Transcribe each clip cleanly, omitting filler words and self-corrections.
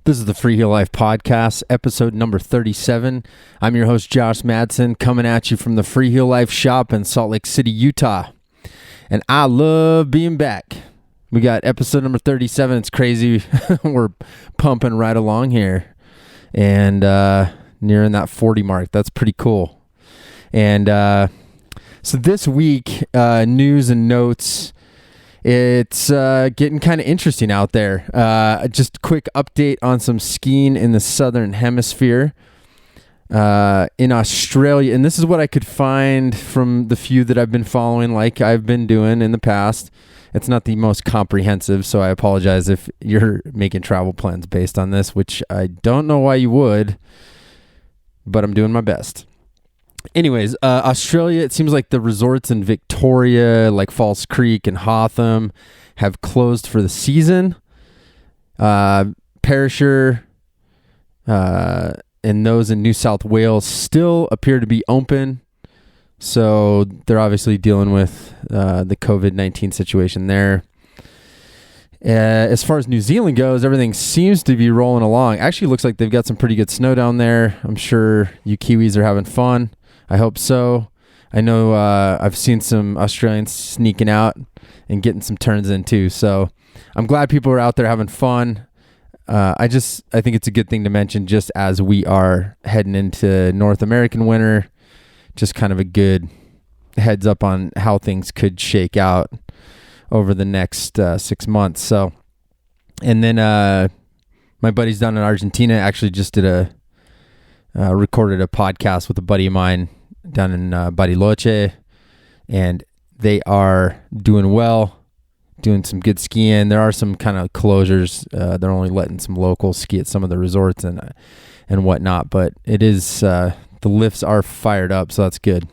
This is the Freeheel Life podcast, episode number 37. I'm your host, Josh Madsen, coming at you from the Freeheel Life shop in Salt Lake City, Utah. And I love being back. We got episode number 37. It's crazy. We're pumping right along here and nearing that 40 mark. That's pretty cool. And so this week, news and notes. It's getting kind of interesting out there. Just a quick update on some skiing in the Southern Hemisphere. In Australia, and this is what I could find from the few that I've been following like I've been doing in the past. It's not the most comprehensive, so I apologize if you're making travel plans based on this, which I don't know why you would, but I'm doing my best. Anyways, Australia, it seems like the resorts in Victoria, like Falls Creek and Hotham, have closed for the season. Perisher and those in New South Wales still appear to be open. So they're obviously dealing with the COVID-19 situation there. As far as New Zealand goes, everything seems to be rolling along. Actually, looks like they've got some pretty good snow down there. I'm sure you Kiwis are having fun. I hope so. I know I've seen some Australians sneaking out and getting some turns in too. So I'm glad people are out there having fun. I think it's a good thing to mention just as we are heading into North American winter. Just kind of a good heads up on how things could shake out over the next 6 months. So, and then my buddies down in Argentina actually just did recorded a podcast with a buddy of mine down in Bariloche, and they are doing well, doing some good skiing. There are some kind of closures. They're only letting some locals ski at some of the resorts and whatnot, but it is the lifts are fired up, so that's good.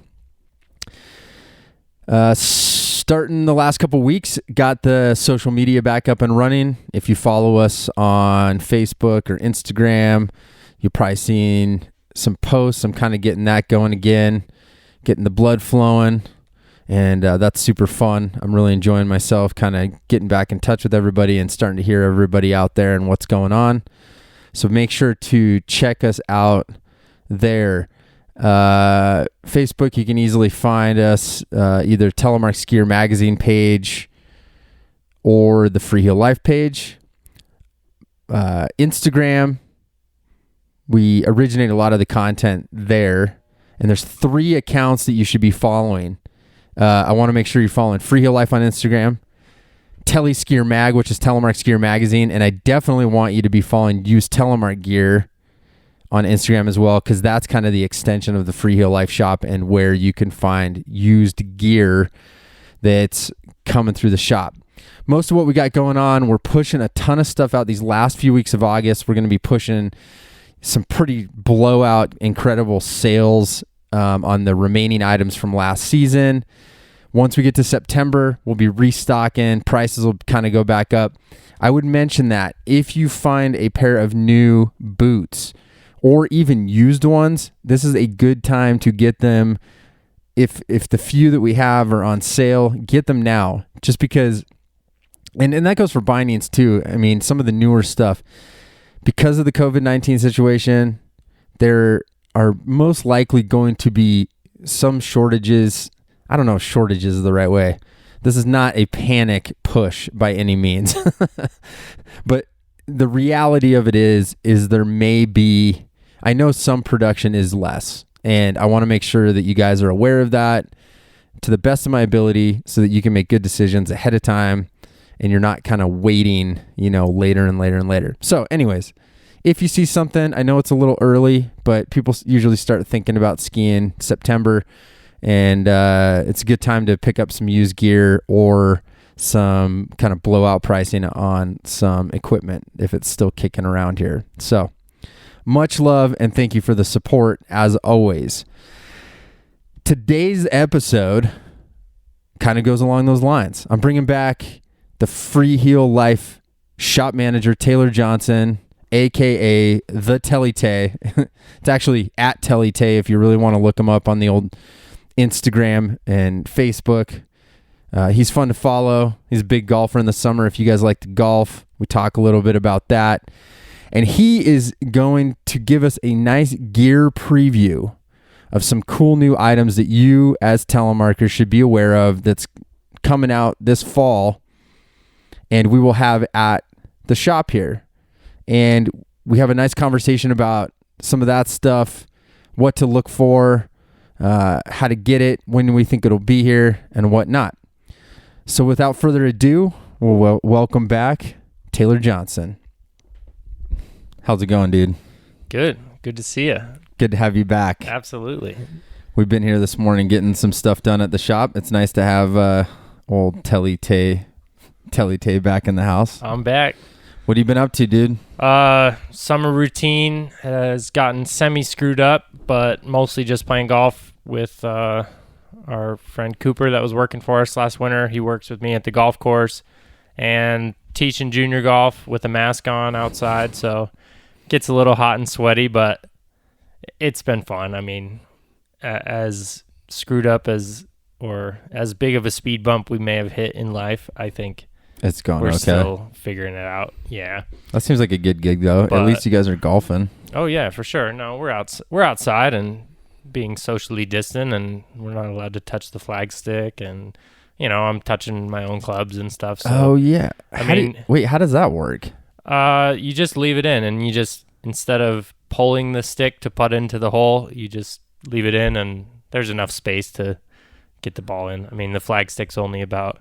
Starting the last couple weeks, got the social media back up and running. If you follow us on Facebook or Instagram, you're probably seeing some posts. I'm kind of getting that going again, getting the blood flowing, and that's super fun. I'm really enjoying myself, kind of getting back in touch with everybody and starting to hear everybody out there and what's going on. So make sure to check us out there. Facebook, you can easily find us either Telemark Skier Magazine page or the Freeheel Life page. Instagram, we originate a lot of the content there, and there's 3 accounts that you should be following. I want to make sure you're following Freeheel Life on Instagram, Tele Skier Mag, which is Telemark Skier Magazine, and I definitely want you to be following Used Telemark Gear on Instagram as well, because that's kind of the extension of the Freeheel Life shop and where you can find used gear that's coming through the shop. Most of what we got going on, we're pushing a ton of stuff out these last few weeks of August. We're going to be pushing some pretty blowout, incredible sales on the remaining items from last season. Once we get to September, we'll be restocking. Prices will kind of go back up. I would mention that if you find a pair of new boots or even used ones, this is a good time to get them. If the few that we have are on sale, get them now. Just because, and that goes for bindings too. I mean, some of the newer stuff, because of the COVID-19 situation, there are most likely going to be some shortages. I don't know if shortages is the right way. This is not a panic push by any means. But the reality of it is there may be, I know some production is less, and I want to make sure that you guys are aware of that to the best of my ability so that you can make good decisions ahead of time and you're not kind of waiting, later and later and later. So anyways, if you see something, I know it's a little early, but people usually start thinking about skiing September, and it's a good time to pick up some used gear or some kind of blowout pricing on some equipment if it's still kicking around here. So much love and thank you for the support as always. Today's episode kind of goes along those lines. I'm bringing back the Freeheel Life shop manager, Taylor Johnson, aka the Telite. It's actually at Telite if you really want to look him up on the old Instagram and Facebook. He's fun to follow. He's a big golfer in the summer. If you guys like to golf, we talk a little bit about that. And he is going to give us a nice gear preview of some cool new items that you as telemarketers should be aware of that's coming out this fall, and we will have at the shop here. And we have a nice conversation about some of that stuff, what to look for, how to get it, when we think it'll be here, and whatnot. So without further ado, we'll welcome back Taylor Johnson. How's it going, dude? Good to see you. Good to have you back. Absolutely. We've been here this morning getting some stuff done at the shop. It's nice to have old Telly Tay back in the house. I'm back. What have you been up to, dude? Summer routine has gotten semi-screwed up, but mostly just playing golf with our friend Cooper that was working for us last winter. He works with me at the golf course and teaching junior golf with a mask on outside, so it gets a little hot and sweaty, but it's been fun. I mean, as screwed up as big of a speed bump we may have hit in life, I think it's going we're okay. still figuring it out. Yeah. That seems like a good gig, though. At least you guys are golfing. Oh, yeah, for sure. No, we're outside and being socially distant, and we're not allowed to touch the flagstick, and, I'm touching my own clubs and stuff. So, oh, yeah. Wait, how does that work? You just leave it in, and you just, instead of pulling the stick to putt into the hole, you just leave it in, and there's enough space to get the ball in. I mean, the flagstick's only about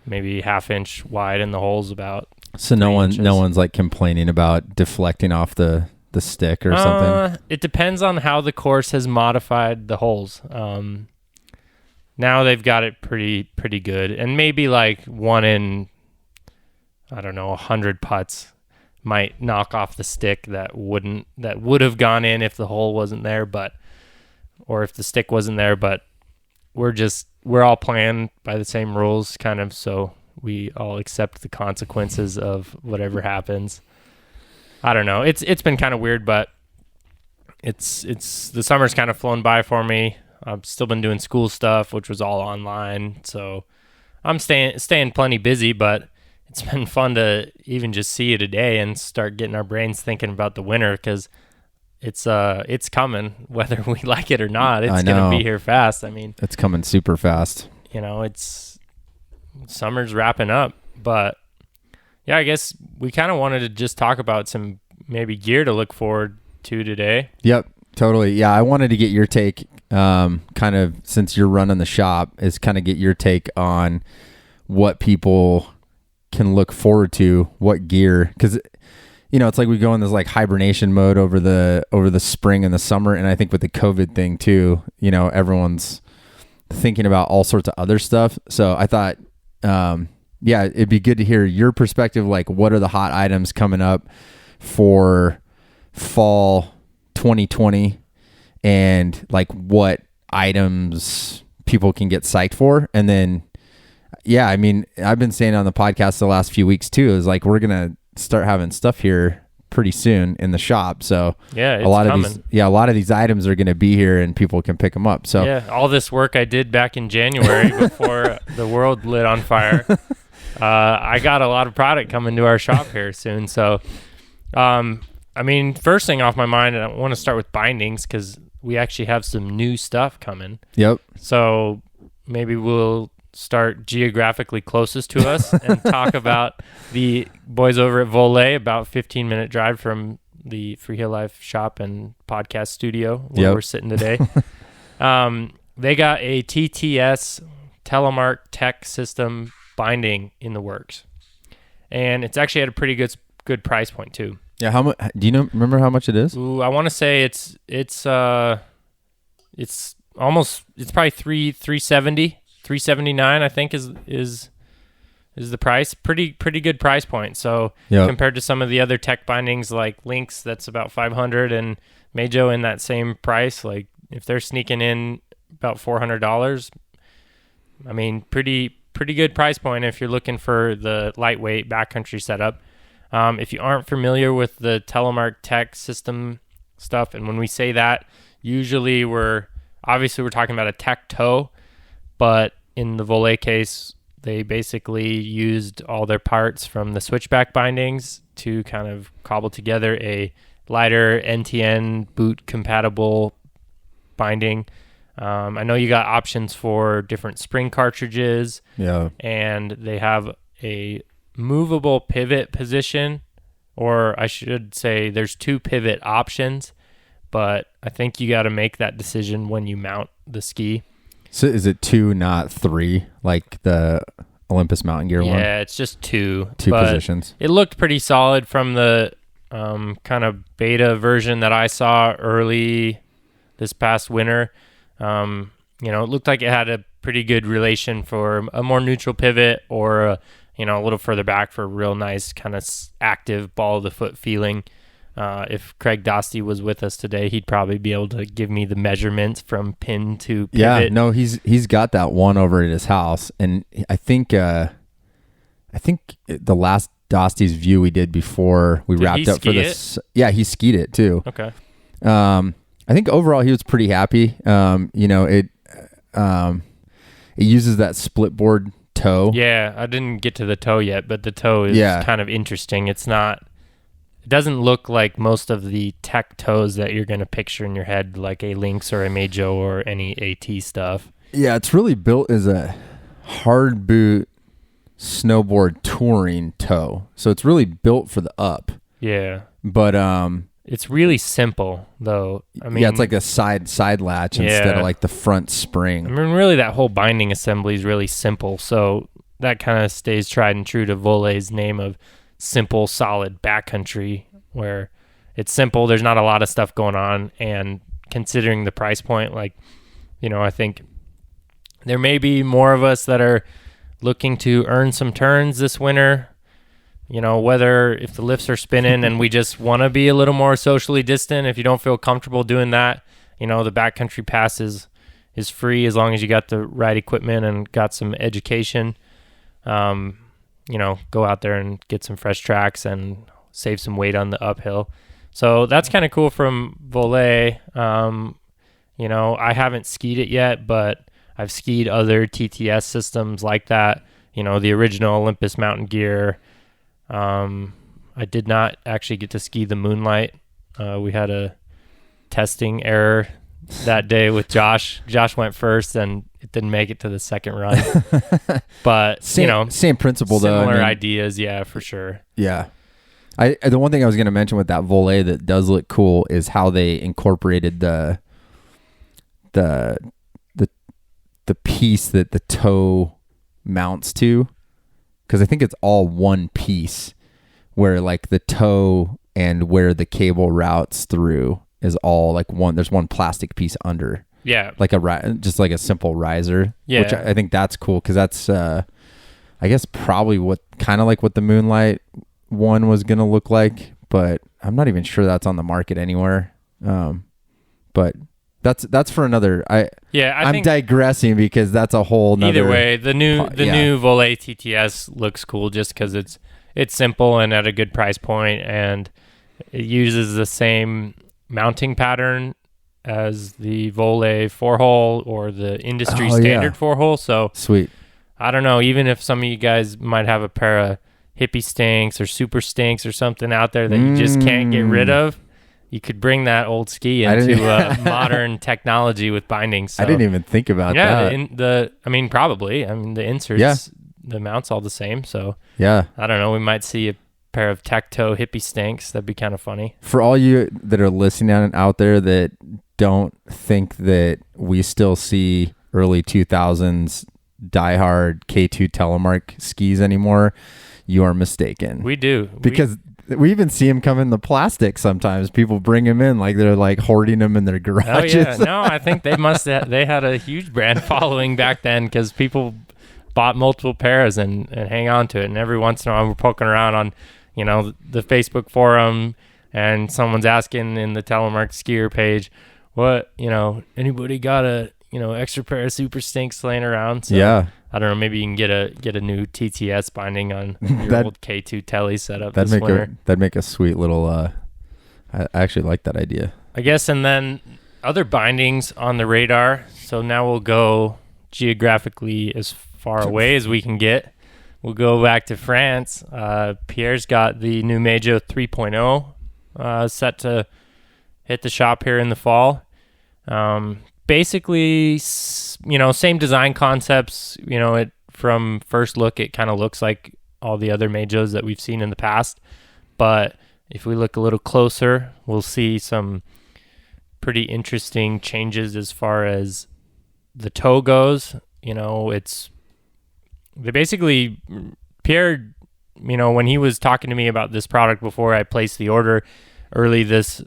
maybe half-inch wide, and the hole's about so no one's like complaining about deflecting off the stick or something. It depends on how the course has modified the holes. Now they've got it pretty good, and maybe like 1 in 100 putts might knock off the stick that would have gone in if the hole wasn't there, or if the stick wasn't there. But we're all playing by the same rules, kind of, so we all accept the consequences of whatever happens. I don't know. It's been kind of weird, but it's the summer's kind of flown by for me. I've still been doing school stuff, which was all online, so I'm staying plenty busy, but it's been fun to even just see it today and start getting our brains thinking about the winter, because it's coming, whether we like it or not. It's going to be here fast. I mean, it's coming super fast. It's summer's wrapping up, but yeah, I guess we kind of wanted to just talk about some maybe gear to look forward to today. Yep, totally. Yeah, I wanted to get your take, kind of, since you're running the shop, is kind of get your take on what people can look forward to, what gear, because it's like we go in this like hibernation mode over the spring and the summer, and I think with the COVID thing too, everyone's thinking about all sorts of other stuff. So I thought, it'd be good to hear your perspective. Like, what are the hot items coming up for fall 2020, and like what items people can get psyched for? And then, yeah, I mean, I've been saying on the podcast the last few weeks too, is like, we're going to start having stuff here pretty soon in the shop. So yeah, a lot of these items are going to be here and people can pick them up. So yeah, all this work I did back in January before the world lit on fire, I got a lot of product coming to our shop here soon. So, I mean, first thing off my mind, I want to start with bindings, because we actually have some new stuff coming. Yep. So maybe we'll start geographically closest to us and talk about the boys over at Volet, about 15-minute drive from the Freeheel Life shop and podcast studio where we're sitting today. They got a TTS Telemark Tech System binding in the works, and it's actually at a pretty good price point too. Yeah, how much? Do you remember how much it is? Ooh, I want to say it's probably 370. 379, I think, is the price. Pretty good price point. So compared to some of the other tech bindings like Lynx, that's about 500, and Majo in that same price, like if they're sneaking in about $400, I mean, pretty good price point if you're looking for the lightweight backcountry setup. If you aren't familiar with the Telemark Tech System stuff, and when we say that, usually we're talking about a tech toe. But in the Volet case, they basically used all their parts from the switchback bindings to kind of cobble together a lighter NTN boot compatible binding. I know you got options for different spring cartridges. Yeah. And they have a movable pivot position, or I should say there's 2 pivot options, but I think you got to make that decision when you mount the ski. So is it 2, not 3, like the Olympus Mountain Gear one? Yeah, it's just 2. Two positions. It looked pretty solid from the kind of beta version that I saw early this past winter. It looked like it had a pretty good relation for a more neutral pivot, or a little further back for a real nice kind of active ball of the foot feeling. If Craig Dostie was with us today, he'd probably be able to give me the measurements from pin to pivot. Yeah, no, he's got that one over at his house, and I think the last Dostie's view we did before we wrapped up for this. Yeah, he skied it too. Okay. I think overall he was pretty happy. It uses that split board toe. Yeah, I didn't get to the toe yet, but the toe is kind of interesting. It doesn't look like most of the tech toes that you're going to picture in your head, like a Lynx or a Majo or any AT stuff. Yeah, it's really built as a hard boot snowboard touring toe. So it's really built for the up. Yeah. But it's really simple though. I mean, yeah, it's like a side latch instead of like the front spring. I mean, really that whole binding assembly is really simple. So that kind of stays tried and true to Vole's name of simple, solid backcountry, where it's simple. There's not a lot of stuff going on, and considering the price point, I think there may be more of us that are looking to earn some turns this winter. Whether if the lifts are spinning and we just want to be a little more socially distant, if you don't feel comfortable doing that, the backcountry pass is free as long as you got the right equipment and got some education. Go out there and get some fresh tracks and save some weight on the uphill. So that's kind of cool from Vole. I haven't skied it yet, but I've skied other TTS systems like that. The original Olympus Mountain Gear. I did not actually get to ski the Moonlight. We had a testing error that day with Josh. Josh went first, and it didn't make it to the second run. But same principle though. Similar ideas, yeah, for sure. Yeah. The one thing I was going to mention with that Vole that does look cool is how they incorporated the piece that the toe mounts to, because I think it's all one piece, where like the toe and where the cable routes through is all like one. There's one plastic piece under. Yeah, like just like a simple riser. Yeah, which I think that's cool, because that's I guess probably what the Moonlight one was gonna look like, but I'm not even sure that's on the market anywhere. But that's for another. I'm digressing, because that's a whole nother. Either way, the new Vole TTS looks cool just because it's simple and at a good price point, and it uses the same mounting pattern as the Vole 4-hole or the industry standard 4-hole. So sweet. I don't know, even if some of you guys might have a pair of hippie stinks or super stinks or something out there that you just can't get rid of, you could bring that old ski into modern technology with bindings. So, I didn't even think about that. Probably. The inserts, the mount's all the same. So yeah, I don't know. We might see a pair of tech toe hippie stinks. That'd be kind of funny. For all you that are listening out there that don't think that we still see early 2000s diehard K2 Telemark skis anymore, you are mistaken. We do. Because we even see them come in the plastic sometimes. People bring them in like they're like hoarding them in their garages. Oh yeah, no, I think they had a huge brand following back then, because people bought multiple pairs and hang on to it. And every once in a while we're poking around on, the Facebook forum, and someone's asking in the Telemark skier page, what, anybody got a, extra pair of super stinks laying around? So, yeah. I don't know. Maybe you can get a new TTS binding on your old K2 Telly setup this winter. That'd make a sweet little. I actually like that idea. I guess, and then other bindings on the radar. So now we'll go geographically as far away as we can get. We'll go back to France. Pierre's got the new Mejo 3.0 set to hit the shop here in the fall. Basically, same design concepts. From first look, it kind of looks like all the other Mejos that we've seen in the past. But if we look a little closer, we'll see some pretty interesting changes as far as the toe goes. Pierre, when he was talking to me about this product before I placed the order early this,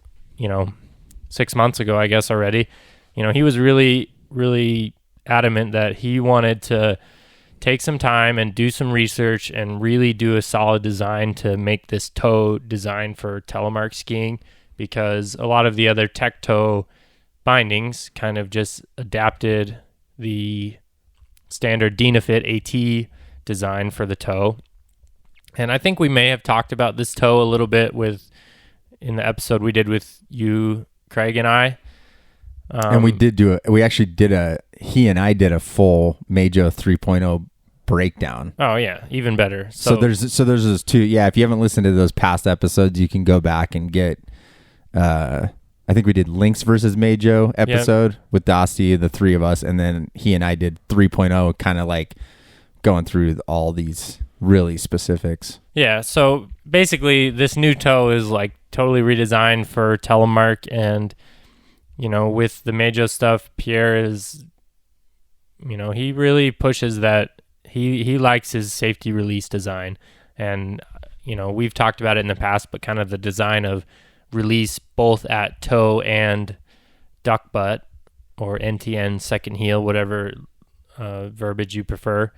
6 months ago, I guess already, he was really, really adamant that he wanted to take some time and do some research and really do a solid design to make this toe design for telemark skiing, because a lot of the other tech toe bindings kind of just adapted the standard Dynafit AT design for the toe. And I think we may have talked about this toe a little bit in the episode we did with you, Craig, and I. And he and I did a full Mejo 3.0 breakdown. Oh yeah, even better. So there's those two. Yeah, if you haven't listened to those past episodes, you can go back and get. I think we did Lynx versus Mejo episode with Dusty, the three of us, and then he and I did 3.0, kind of like going through all these really specifics. Yeah. So basically, this new toe is like totally redesigned for telemark, and with the Mejo stuff, Pierre is, he really pushes that. He likes his safety release design, and we've talked about it in the past, but kind of the design of release both at toe and duck butt, or NTN second heel, whatever verbiage you prefer.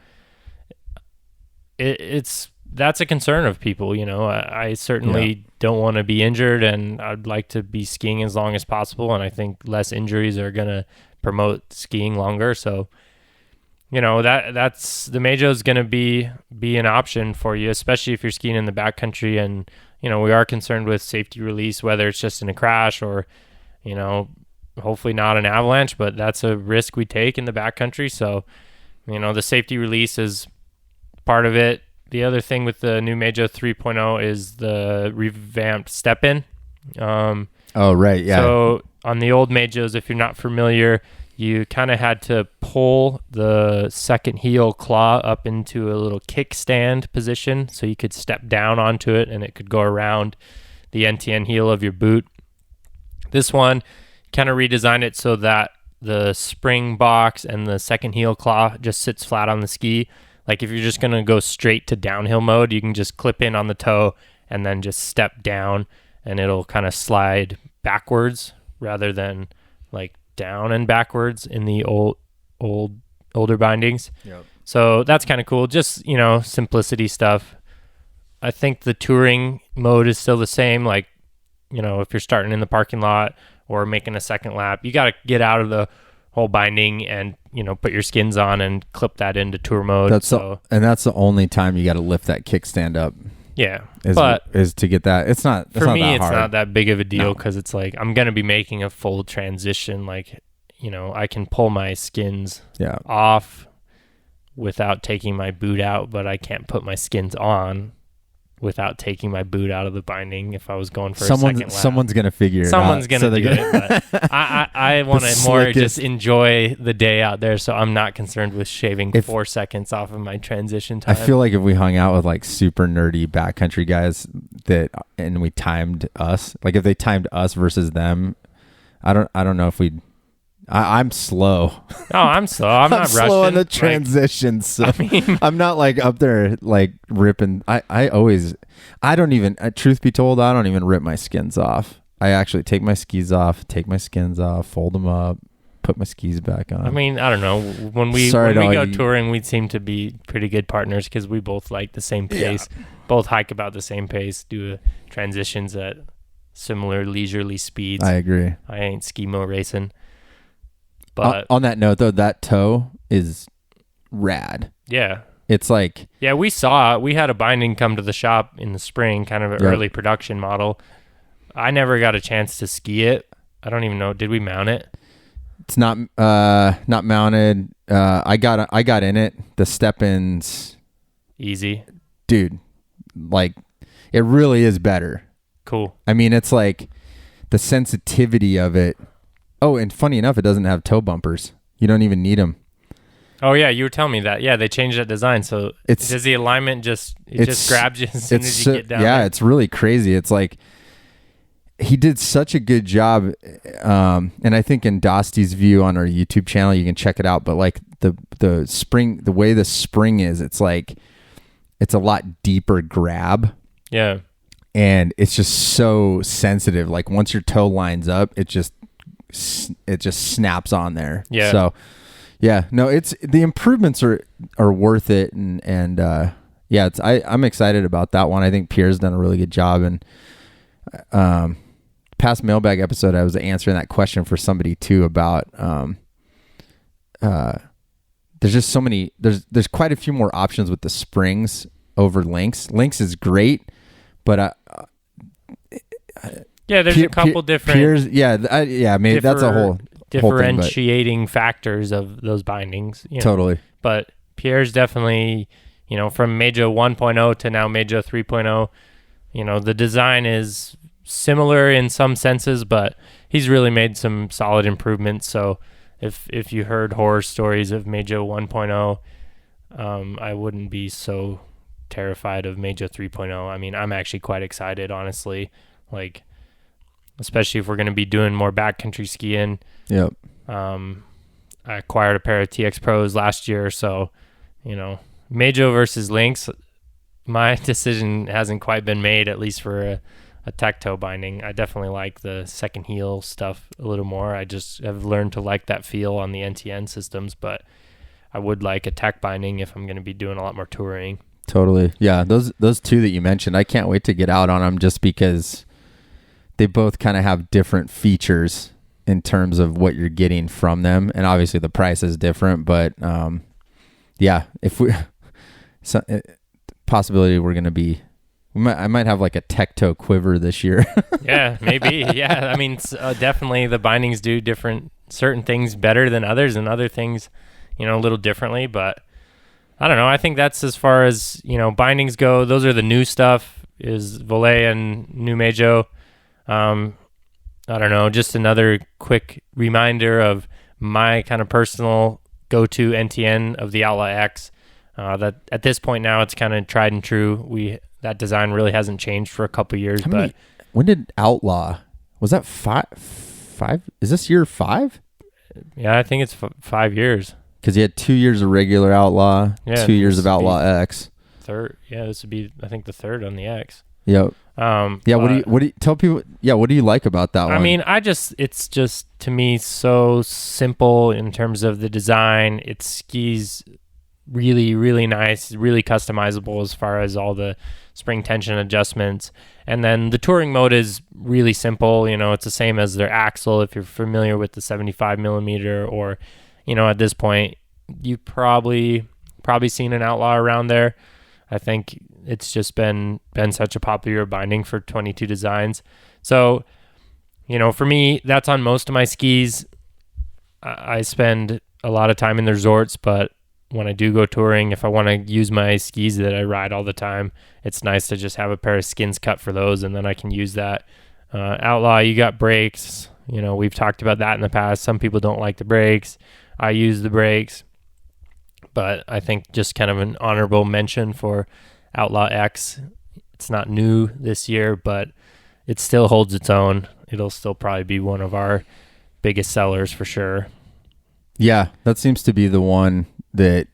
That's a concern of people. I certainly don't want to be injured, and I'd like to be skiing as long as possible, and I think less injuries are going to promote skiing longer. So that's the Mejo is going to be an option for you, especially if you're skiing in the backcountry. And we are concerned with safety release, whether it's just in a crash or hopefully not an avalanche, but that's a risk we take in the backcountry. So the safety release is part of it. The other thing with the new Mejo 3.0 is the revamped step-in. Oh, right, yeah. So on the old Mejos, if you're not familiar, you kind of had to pull the second heel claw up into a little kickstand position so you could step down onto it and it could go around the NTN heel of your boot. This one kind of redesigned it so that the spring box and the second heel claw just sits flat on the ski. Like if you're just going to go straight to downhill mode, you can just clip in on the toe and then just step down, and it'll kind of slide backwards rather than like down and backwards in the older bindings. Yep. So that's kind of cool. Just, simplicity stuff. I think the touring mode is still the same. Like, if you're starting in the parking lot or making a second lap, you got to get out of the whole binding and, put your skins on and clip that into tour mode. That's the only time you got to lift that kickstand up. Yeah. Is to get that. It's not not that big of a deal, because it's like I'm going to be making a full transition. Like, I can pull my skins off without taking my boot out, but I can't put my skins on without taking my boot out of the binding if I was going for a second lap. Someone's going to figure it out. Someone's going to do it, but I want to more just enjoy the day out there, so I'm not concerned with shaving 4 seconds off of my transition time. I feel like if we hung out with like super nerdy backcountry guys and we timed us, like if they timed us versus them, I don't know if we'd. I'm slow. Oh, I'm slow. I'm not rushing. Slow on the transitions. So I'm not like up there like ripping. I don't even, truth be told, I don't even rip my skins off. I actually take my skis off, take my skins off, fold them up, put my skis back on. I mean, I don't know. When we go touring, we seem to be pretty good partners because we both like the same pace, both hike about the same pace, do transitions at similar leisurely speeds. I agree. I ain't ski-mo racing. But on that note, though, that toe is rad. Yeah. It's like... Yeah, we saw it. We had a binding come to the shop in the spring, kind of an early production model. I never got a chance to ski it. I don't even know. Did we mount it? It's not mounted. I got in it. The step-ins, Easy. dude, like it really is better. Cool. I mean, it's like the sensitivity of it. Oh, and funny enough, it doesn't have toe bumpers. You don't even need them. Oh yeah, you were telling me that. Yeah, they changed that design, so does the alignment just grabs you as soon as you get down? Yeah, there? it's really crazy. It's like he did such a good job, and I think in Dosty's view on our YouTube channel, you can check it out. But like the spring, the way the spring is, it's like it's a lot deeper grab. Yeah, and it's just so sensitive. Like once your toe lines up, it just snaps on there. Yeah. So yeah, no, it's the improvements are worth it, and yeah, I'm excited about that one. I think Pierre's done a really good job, and past mailbag episode I was answering that question for somebody too about there's just so many, there's quite a few more options with the springs over links. Links is great, but yeah, there's a couple different Pierre's, maybe that's a whole differentiating factors of those bindings. Totally. But Pierre's definitely, from Mejo 1.0 to now Mejo 3.0, the design is similar in some senses, but he's really made some solid improvements. So if you heard horror stories of Mejo 1.0, I wouldn't be so terrified of Mejo 3.0. I mean, I'm actually quite excited, honestly. Like, especially if we're going to be doing more backcountry skiing. Yep. I acquired a pair of TX Pros last year, so, Mejo versus Lynx, my decision hasn't quite been made, at least for a tech toe binding. I definitely like the second heel stuff a little more. I just have learned to like that feel on the NTN systems, but I would like a tech binding if I'm going to be doing a lot more touring. Totally. Yeah, those two that you mentioned, I can't wait to get out on them just because they both kind of have different features in terms of what you're getting from them, and obviously the price is different, but yeah, if we possibility we're going to be I might have like a tech toe quiver this year. Yeah, maybe. Yeah, I mean, definitely the bindings do certain things better than others, and other things, a little differently. But I don't know. I think that's as far as bindings go. Those are the new stuff. Is Volet and New Mejo. I don't know. Just another quick reminder of my kind of personal go-to NTN of the Outlaw X. That at this point now it's kind of tried and true. That design really hasn't changed for a couple of years. When did Outlaw? Was that five? Is this year 5? Yeah, I think it's 5 years. Because you had 2 years of regular Outlaw, 2 years of Outlaw X. Third, yeah, this would be I think the third on the X. Yep. Yeah. What do you tell people? Yeah. What do you like about that one? I mean, it's just to me so simple in terms of the design. It skis really, really nice, really customizable as far as all the spring tension adjustments. And then the touring mode is really simple. It's the same as their axle. If you're familiar with the 75 millimeter, or, at this point, you've probably seen an Outlaw around there. I think it's just been such a popular binding for 22 designs. So, for me, that's on most of my skis. I spend a lot of time in the resorts, but when I do go touring, if I want to use my skis that I ride all the time, it's nice to just have a pair of skins cut for those, and then I can use that. Outlaw, you got brakes. We've talked about that in the past. Some people don't like the brakes. I use the brakes. But I think just kind of an honorable mention for Outlaw X. It's not new this year, but it still holds its own. It'll still probably be one of our biggest sellers for sure. Yeah, that seems to be the one that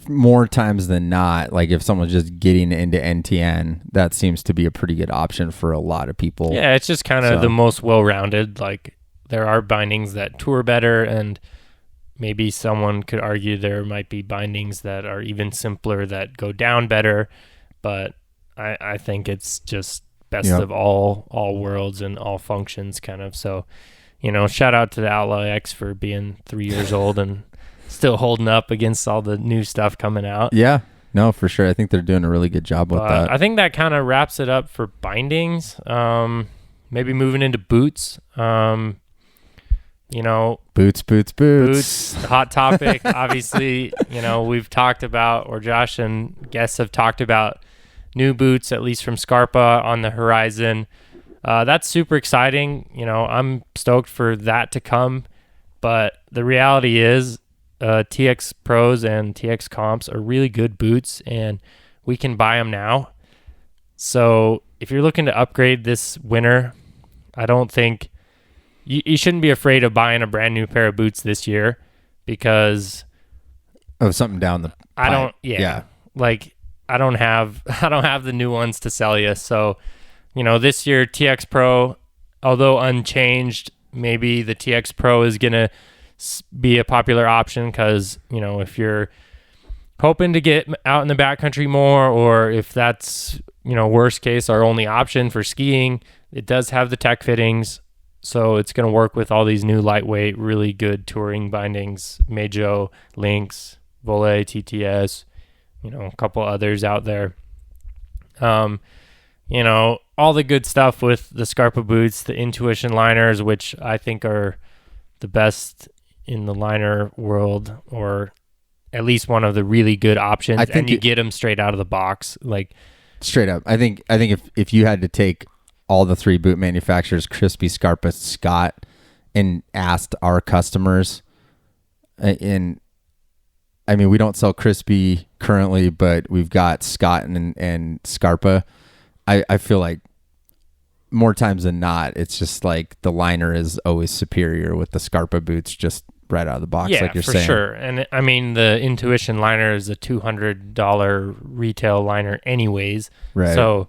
more times than not, like if someone's just getting into NTN, that seems to be a pretty good option for a lot of people. Yeah, it's just kind of the most well-rounded. Like there are bindings that tour better, and maybe someone could argue there might be bindings that are even simpler that go down better, but I think it's just best of all worlds and all functions kind of. So, shout out to the Outlaw X for being 3 years old and still holding up against all the new stuff coming out. Yeah, no, for sure. I think they're doing a really good job with that. I think that kind of wraps it up for bindings. Maybe moving into boots. Boots, hot topic. Obviously, we've talked about, or Josh and guests have talked about new boots, at least from Scarpa, on the horizon. That's super exciting. I'm stoked for that to come. But the reality is TX Pros and TX Comps are really good boots, and we can buy them now. So if you're looking to upgrade this winter, I don't think you shouldn't be afraid of buying a brand new pair of boots this year, because of something down the pipe. I don't have the new ones to sell you. So, this year TX Pro, although unchanged, maybe the TX Pro is going to be a popular option because, if you're hoping to get out in the backcountry more, or if that's, worst case, our only option for skiing, it does have the tech fittings. So it's going to work with all these new lightweight, really good touring bindings, Mejo, Lynx, Volet, TTS, a couple others out there. All the good stuff with the Scarpa boots, the Intuition liners, which I think are the best in the liner world, or at least one of the really good options. I think, and you get them straight out of the box, like straight up. I think if you had to take all the three boot manufacturers, Crispy, Scarpa, Scott, and asked our customers, we don't sell Crispy currently, but we've got Scott and Scarpa. I feel like more times than not, it's just like the liner is always superior with the Scarpa boots, just right out of the box, like you're saying. Yeah, for sure. And the Intuition liner is a $200 retail liner anyways. Right. So,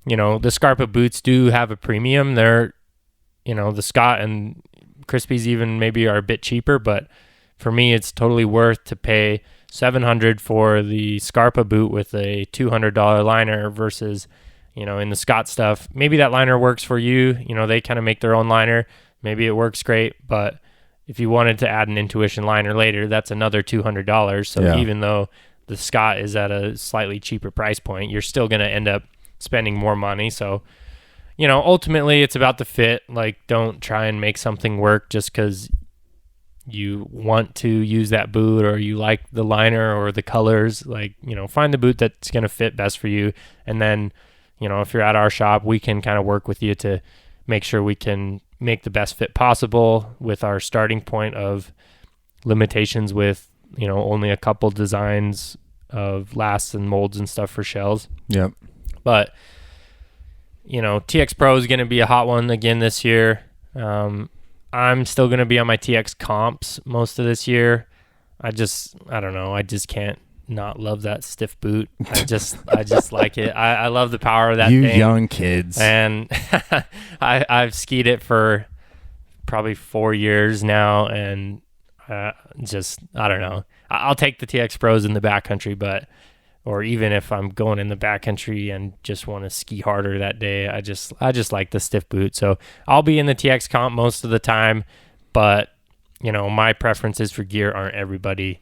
the Scarpa boots do have a premium. They're, the Scott and Crispies even maybe are a bit cheaper, but for me, it's totally worth to pay $700 for the Scarpa boot with a $200 liner versus, in the Scott stuff. Maybe that liner works for you. They kind of make their own liner. Maybe it works great, but if you wanted to add an Intuition liner later, that's another $200. So even though the Scott is at a slightly cheaper price point, you're still going to end up spending more money. So, ultimately it's about the fit. Like, don't try and make something work just because you want to use that boot or you like the liner or the colors. Like, find the boot that's going to fit best for you. And then, if you're at our shop, we can kind of work with you to make sure we can make the best fit possible with our starting point of limitations with, only a couple designs of lasts and molds and stuff for shells. Yep. But, TX Pro is going to be a hot one again this year. I'm still going to be on my TX Comps most of this year. I don't know. I just can't not love that stiff boot. I just like it. I love the power of that thing. You young kids. And I've skied it for probably 4 years now, and I don't know. I'll take the TX Pros in the backcountry, or even if I'm going in the backcountry and just want to ski harder that day, I just like the stiff boot. So I'll be in the TX Comp most of the time, but my preferences for gear aren't everybody.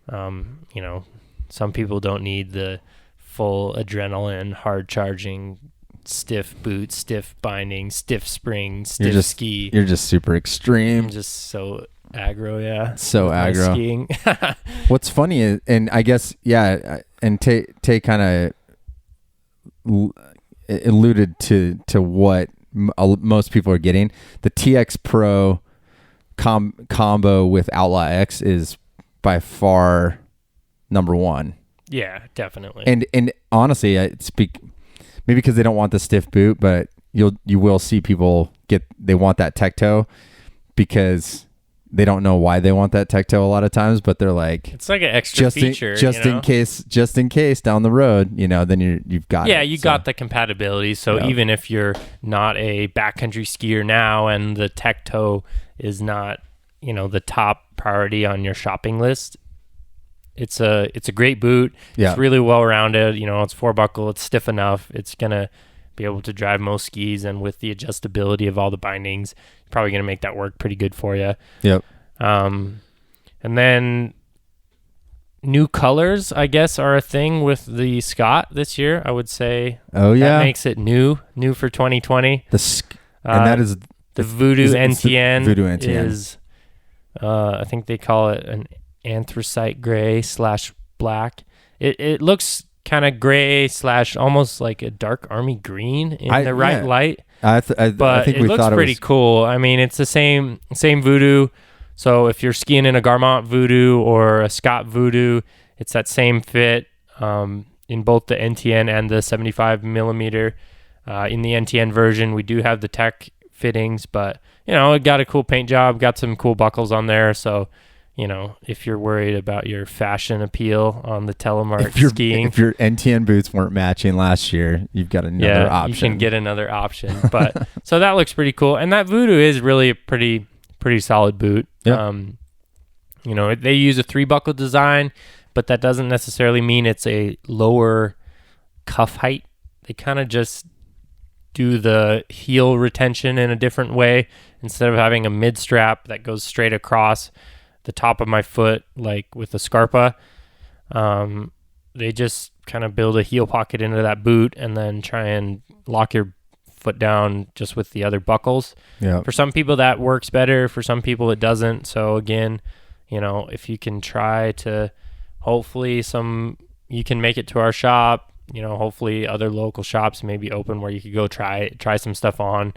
Some people don't need the full adrenaline, hard charging, stiff boot, stiff binding, stiff spring, stiff ski. You're just super extreme. I'm just so aggro, yeah. So aggro. Skiing. What's funny is, and I guess, and Tay kind of alluded to what most people are getting. The TX Pro combo with Outlaw X is by far number one. Yeah, definitely. And honestly, I speak maybe because they don't want the stiff boot, but you will see people they want that tech toe because they don't know why they want that tech toe a lot of times, but they're like, it's like an extra feature, in case down the road, then you've got got the compatibility. So even if you're not a backcountry skier now and the tech toe is not, the top priority on your shopping list, it's a great boot. Yeah. It's really well rounded. It's 4-buckle. It's stiff enough. It's gonna be able to drive most skis, and with the adjustability of all the bindings, probably going to make that work pretty good for you. Yep. And then new colors, I guess, are a thing with the Scott this year, I would say. Oh, yeah. That makes it new for 2020. And that is the Voodoo NTN. Voodoo NTN is I think they call it an anthracite gray / black. It looks kind of gray / almost like a dark army green in the right light. I But think it we looks thought pretty cool. I mean, it's the same Voodoo. So if you're skiing in a Garmont Voodoo or a Scott Voodoo, it's that same fit in both the NTN and the 75 millimeter. In the NTN version, we do have the tech fittings, but it got a cool paint job, got some cool buckles on there. So, if you're worried about your fashion appeal on the Telemark skiing, if your NTN boots weren't matching last year, you've got another option. You can get another option. But so that looks pretty cool, and that Voodoo is really a pretty solid boot. Yep. They use a 3-buckle design, but that doesn't necessarily mean it's a lower cuff height. They kind of just do the heel retention in a different way. Instead of having a mid strap that goes straight across the top of my foot, like with a Scarpa, they just kind of build a heel pocket into that boot and then try and lock your foot down just with the other buckles. Yeah. For some people that works better. For some people it doesn't. So again, if you can try to, hopefully you can make it to our shop. Hopefully other local shops may be open where you could go try some stuff on.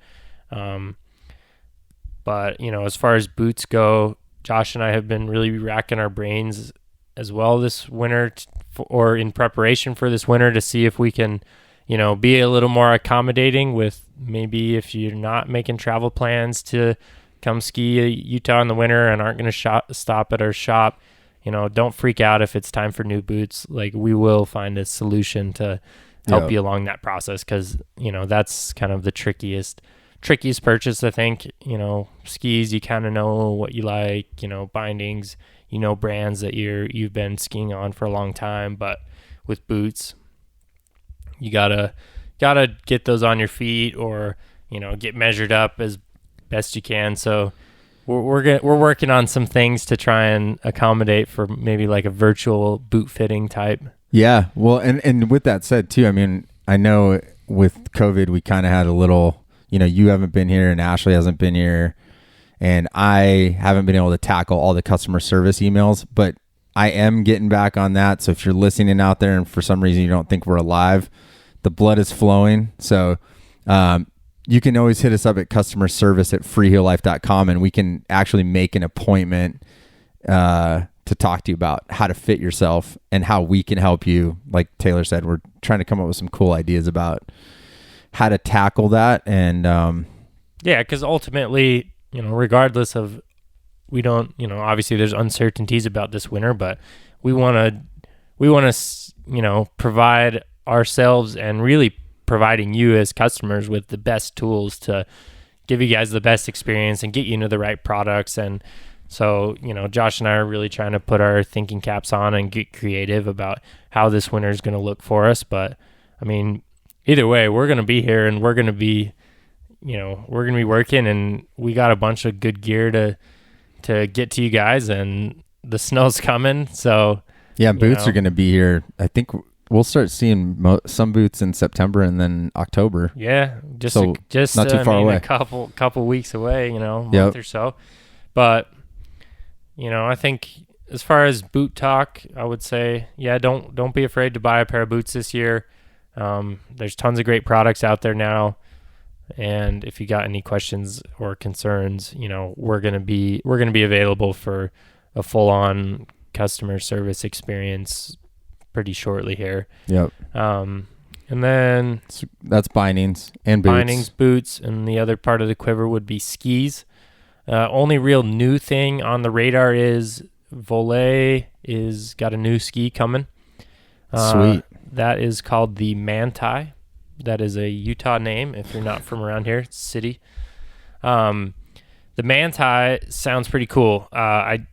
But as far as boots go, Josh and I have been really racking our brains as well this winter or in preparation for this winter to see if we can, be a little more accommodating with maybe if you're not making travel plans to come ski Utah in the winter and aren't going to stop at our shop. Don't freak out if it's time for new boots. Like, we will find a solution to help you along that process, because that's kind of the trickiest purchase, I think. Skis, you kind of know what you like. Bindings, brands that you've been skiing on for a long time. But with boots, you gotta get those on your feet, or get measured up as best you can. So we're working on some things to try and accommodate for maybe like a virtual boot fitting type. Yeah. Well, and with that said too, I mean, I know with COVID, we kind of had a little, you haven't been here and Ashley hasn't been here, and I haven't been able to tackle all the customer service emails, but I am getting back on that. So if you're listening out there and for some reason you don't think we're alive, the blood is flowing. So, you can always hit us up at customer service at freeheellife.com, and we can actually make an appointment to talk to you about how to fit yourself and how we can help you. Like Taylor said, we're trying to come up with some cool ideas about how to tackle that. And because ultimately, regardless of, we don't, obviously there's uncertainties about this winter, but we want to provide ourselves and really providing you as customers with the best tools to give you guys the best experience and get you into the right products. And so, Josh and I are really trying to put our thinking caps on and get creative about how this winter is going to look for us. But I mean, either way, we're going to be here, and we're going to be working, and we got a bunch of good gear to get to you guys, and the snow's coming. So yeah, boots are going to be here. I think we'll start seeing some boots in September and then October. Yeah, just not too far away. A couple weeks away, month or so. But I think as far as boot talk, I would say, don't be afraid to buy a pair of boots this year. There's tons of great products out there now, and if you got any questions or concerns, we're gonna be available for a full-on customer service experience pretty shortly here. Yep. And then that's bindings and boots. Bindings, boots, and the other part of the quiver would be skis. Only real new thing on the radar is Volet is got a new ski coming. Sweet. That is called the Manti. That is a Utah name if you're not from around here. It's a city. The Manti sounds pretty cool. I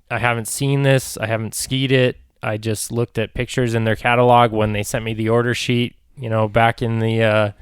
haven't seen this. I haven't skied it. I just looked at pictures in their catalog when they sent me the order sheet, back in the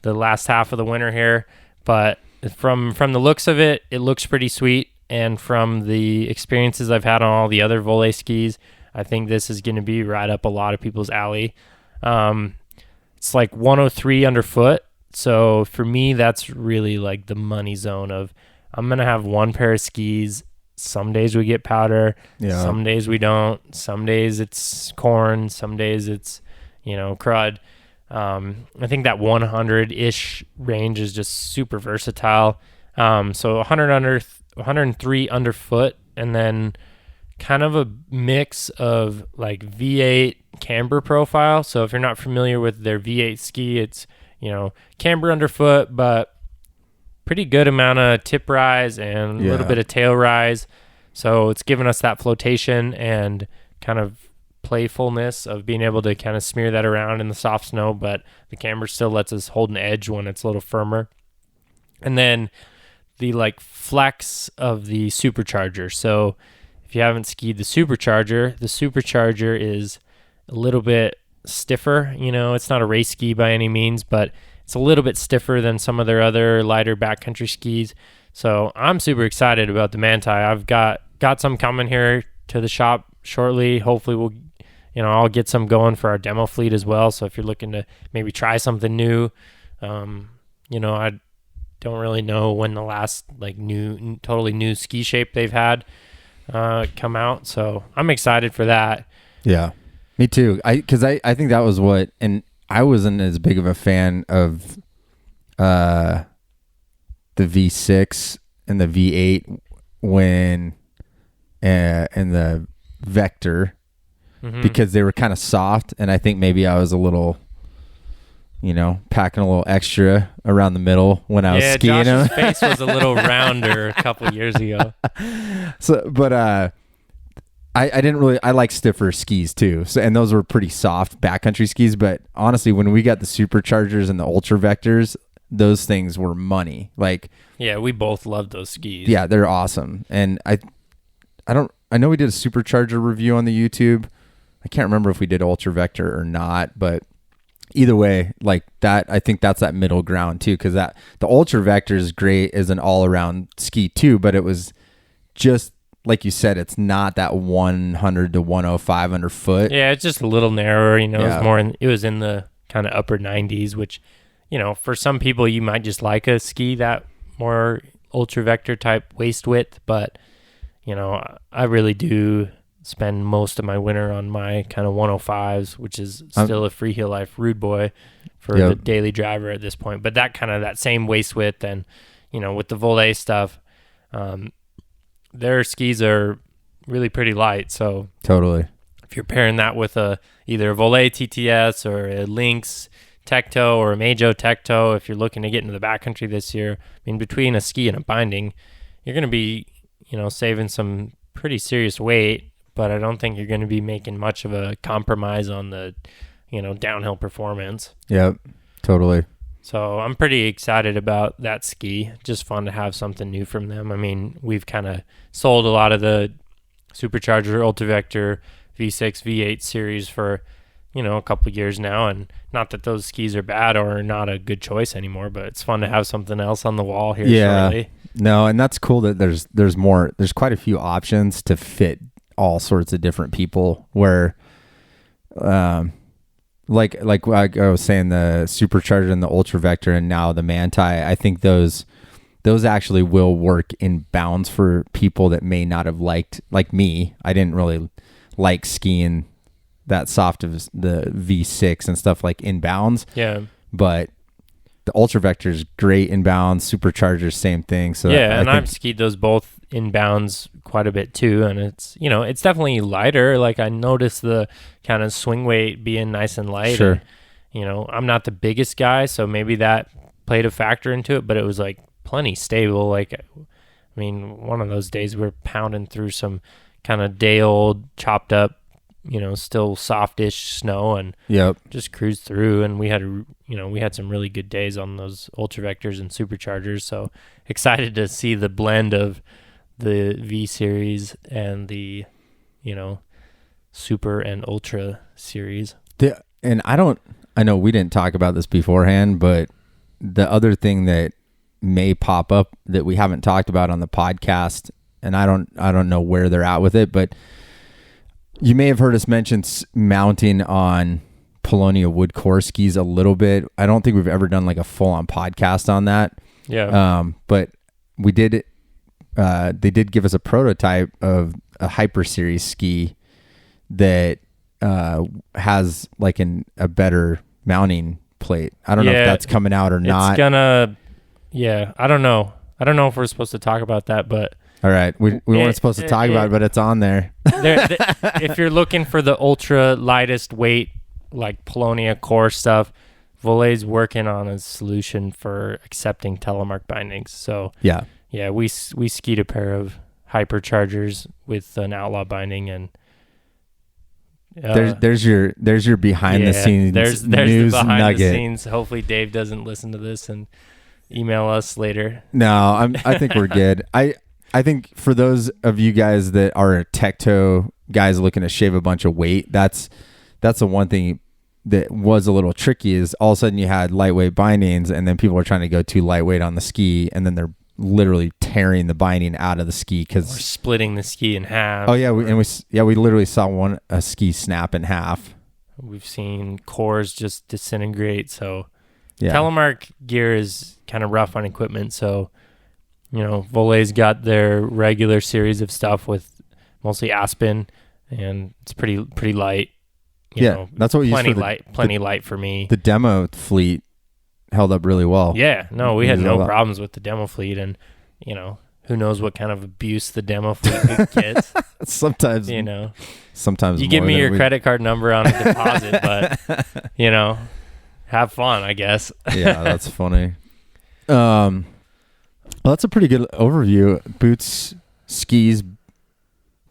last half of the winter here. But from the looks of it, it looks pretty sweet. And from the experiences I've had on all the other Volet skis, I think this is going to be right up a lot of people's alley. It's like 103 underfoot. So for me, that's really like the money zone of, I'm going to have one pair of skis some days we get powder, Yeah. some days we don't, some days it's corn, some days it's, crud. I think that 100-ish range is just super versatile. So 103 underfoot, and then kind of a mix of like V8 camber profile. So if you're not familiar with their V8 ski, it's, camber underfoot, but pretty good amount of tip rise and a little bit of tail rise. So it's given us that flotation and kind of playfulness of being able to kind of smear that around in the soft snow, but the camber still lets us hold an edge when it's a little firmer. And then the like flex of the supercharger. So if you haven't skied the supercharger is a little bit stiffer. It's not a race ski by any means, but it's a little bit stiffer than some of their other lighter backcountry skis. So I'm super excited about the Manti. I've got some coming here to the shop shortly. Hopefully I'll get some going for our demo fleet as well. So if you're looking to maybe try something new, I don't really know when the last like totally new ski shape they've had come out. So I'm excited for that. Yeah, me too. I think that was what, and I wasn't as big of a fan of the V6 and the V8 when and the Vector, because they were kind of soft, and I think maybe I was a little, packing a little extra around the middle when I was skiing Josh's them. face was a little rounder a couple years ago. So, but I didn't really. I like stiffer skis too. So, and those were pretty soft backcountry skis. But honestly, when we got the superchargers and the ultra vectors, those things were money. Like, yeah, we both loved those skis. Yeah, they're awesome. And I know we did a supercharger review on the YouTube. I can't remember if we did ultra vector or not, but either way, like that, I think that's that middle ground too. Cause the ultra vector is great as an all around ski too, but it was just, like you said, it's not that 100 to 105 underfoot. Yeah, it's just a little narrower. It was in the kind of upper 90s, which, for some people you might just like a ski that more ultra vector type waist width, but I really do spend most of my winter on my kind of 105s, which is still a Freeheel Life rude boy for the daily driver at this point. But that same waist width, and with the Volet stuff, their skis are really pretty light. So totally, if you're pairing that with either a Volet TTS or a Lynx Tecto or a Majo Tecto, if you're looking to get into the backcountry this year, between a ski and a binding, you're going to be saving some pretty serious weight, but I don't think you're going to be making much of a compromise on the downhill performance. Yep, totally. So I'm pretty excited about that ski. Just fun to have something new from them. We've kind of sold a lot of the Supercharger, Ultravector, V6, V8 series for, a couple of years now. And not that those skis are bad or not a good choice anymore, but it's fun to have something else on the wall here shortly. No, and that's cool that there's more. There's quite a few options to fit all sorts of different people where, like I was saying, the Supercharger and the Ultra Vector and now the Manti, I think those actually will work in bounds for people that may not have liked, like me. I didn't really like skiing that soft of the V6 and stuff like in bounds. Yeah. But the Ultra Vector is great in bounds. Supercharger, same thing. So yeah, and I've skied those both in bounds quite a bit too, and it's it's definitely lighter. Like I noticed the kind of swing weight being nice and light. Sure. And, I'm not the biggest guy, so maybe that played a factor into it, but it was like plenty stable. Like, one of those days we're pounding through some kind of day old chopped up, still softish snow and just cruised through, and we had some really good days on those Ultra Vectors and Superchargers. So excited to see the blend of the V series and the Super and Ultra series. And I know we didn't talk about this beforehand, but the other thing that may pop up that we haven't talked about on the podcast, and I don't know where they're at with it, but you may have heard us mention mounting on Polonia wood core skis a little bit. I don't think we've ever done like a full on podcast on that. Yeah. But we did they did give us a prototype of a Hyper Series ski that has like a better mounting plate. I don't know if that's coming out or not. It's gonna, I don't know. I don't know if we're supposed to talk about that, but all right, we weren't supposed to talk about it, but it's on there. If you're looking for the ultra lightest weight, like Polonia core stuff, Vole's working on a solution for accepting Telemark bindings. So yeah, we skied a pair of hyperchargers with an outlaw binding, and there's your behind the scenes there's news the behind nugget. the scenes. Hopefully Dave doesn't listen to this and email us later. No, I think we're good. I think for those of you guys that are tecto guys looking to shave a bunch of weight, that's the one thing that was a little tricky is all of a sudden you had lightweight bindings and then people are trying to go too lightweight on the ski and then they're literally tearing the binding out of the ski because splitting the ski in half. Oh yeah, we literally saw a ski snap in half. We've seen cores just disintegrate. So Telemark gear is kind of rough on equipment. So Vole's got their regular series of stuff with mostly Aspen, and it's pretty light. That's what we used for plenty light for me. The demo fleet held up really well. Yeah, no, we had no problems with the demo fleet, and who knows what kind of abuse the demo fleet gets. Sometimes you give me your credit card number on a deposit, but have fun, I guess. Yeah, that's funny. Well, that's a pretty good overview. Boots, skis,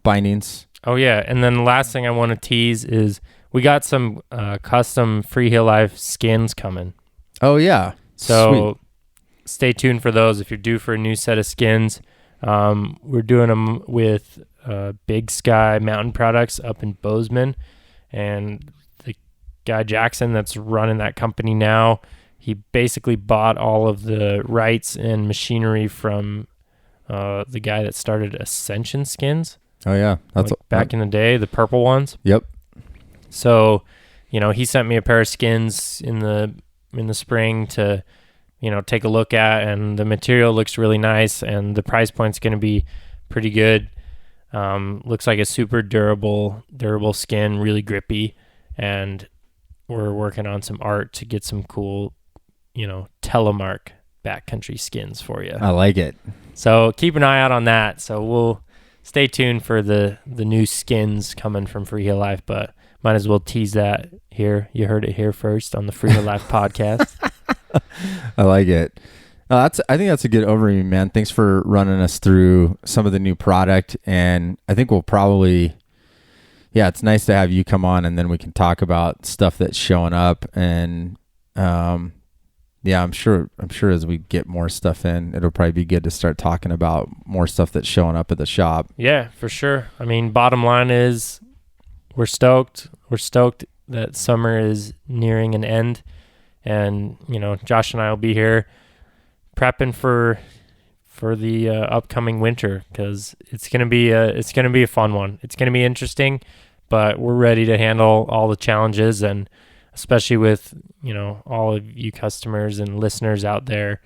bindings. Oh yeah, and then the last thing I want to tease is we got some custom Freeheel Life skins coming. Oh yeah, so sweet. Stay tuned for those. If you're due for a new set of skins, we're doing them with Big Sky Mountain Products up in Bozeman, and the guy Jackson that's running that company now, he basically bought all of the rights and machinery from the guy that started Ascension Skins. Oh yeah, that's back in the day, the purple ones. Yep. So, he sent me a pair of skins in the spring to, take a look at, and the material looks really nice, and the price point's going to be pretty good. Looks like a super durable skin, really grippy, and we're working on some art to get some cool, Telemark backcountry skins for you. I like it. So keep an eye out on that. So we'll stay tuned for the new skins coming from Freeheel Life, but might as well tease that here. You heard it here first on the Freeheel Life podcast. I like it. I think that's a good overview, man. Thanks for running us through some of the new product, and I think we'll probably, it's nice to have you come on, and then we can talk about stuff that's showing up, and I'm sure as we get more stuff in, it'll probably be good to start talking about more stuff that's showing up at the shop. Yeah, for sure. I mean, bottom line is we're stoked. We're stoked that summer is nearing an end, and Josh and I will be here prepping for the upcoming winter, because it's gonna be a fun one. It's gonna be interesting, but we're ready to handle all the challenges, and especially with all of you customers and listeners out there.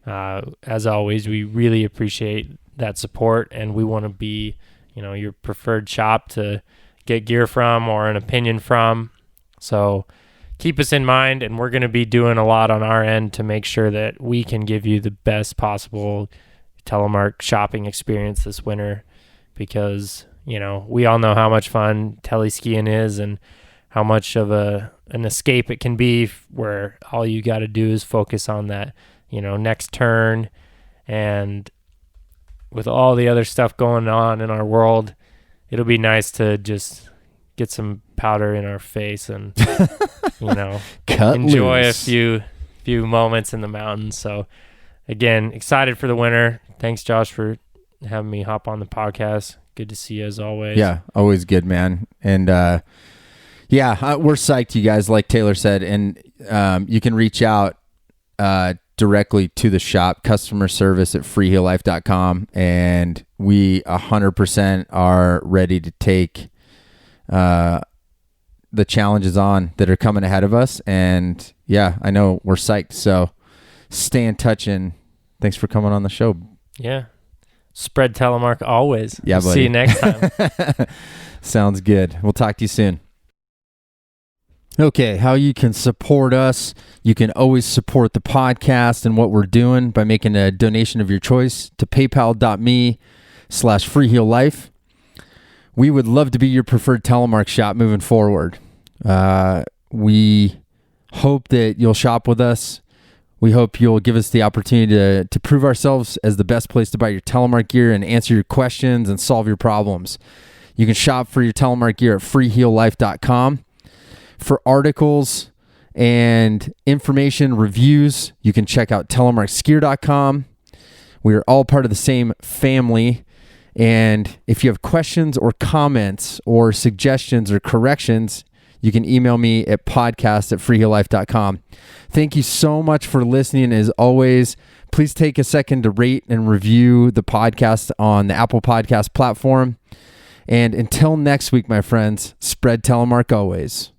As always, we really appreciate that support, and we want to be your preferred shop to get gear from or an opinion from. So keep us in mind, and we're going to be doing a lot on our end to make sure that we can give you the best possible Telemark shopping experience this winter, because we all know how much fun teleskiing is and how much of an escape it can be, where all you got to do is focus on that next turn. And with all the other stuff going on in our world, it'll be nice to just get some powder in our face and enjoy a few moments in the mountains. So again, excited for the winter. Thanks, Josh, for having me hop on the podcast. Good to see you as always. Yeah, always good, man. And we're psyched, you guys, like Taylor said, and you can reach out directly to the shop, customer service at freeheellife.com, and we 100% are ready to take the challenges on that are coming ahead of us. And I know we're psyched, so stay in touch, and thanks for coming on the show. Yeah, Spread telemark always. Yeah, buddy. See you next time. Sounds good. We'll talk to you soon. Okay, how you can support us. You can always support the podcast and what we're doing by making a donation of your choice to paypal.me/Freeheel Life. We would love to be your preferred telemark shop moving forward. We hope that you'll shop with us. We hope you'll give us the opportunity to prove ourselves as the best place to buy your telemark gear and answer your questions and solve your problems. You can shop for your telemark gear at freeheellife.com. For articles and information reviews, you can check out telemarkskier.com. We are all part of the same family. And if you have questions or comments or suggestions or corrections, you can email me at podcast@freeheellife.com. Thank you so much for listening. As always, please take a second to rate and review the podcast on the Apple Podcast platform. And until next week, my friends, spread telemark always.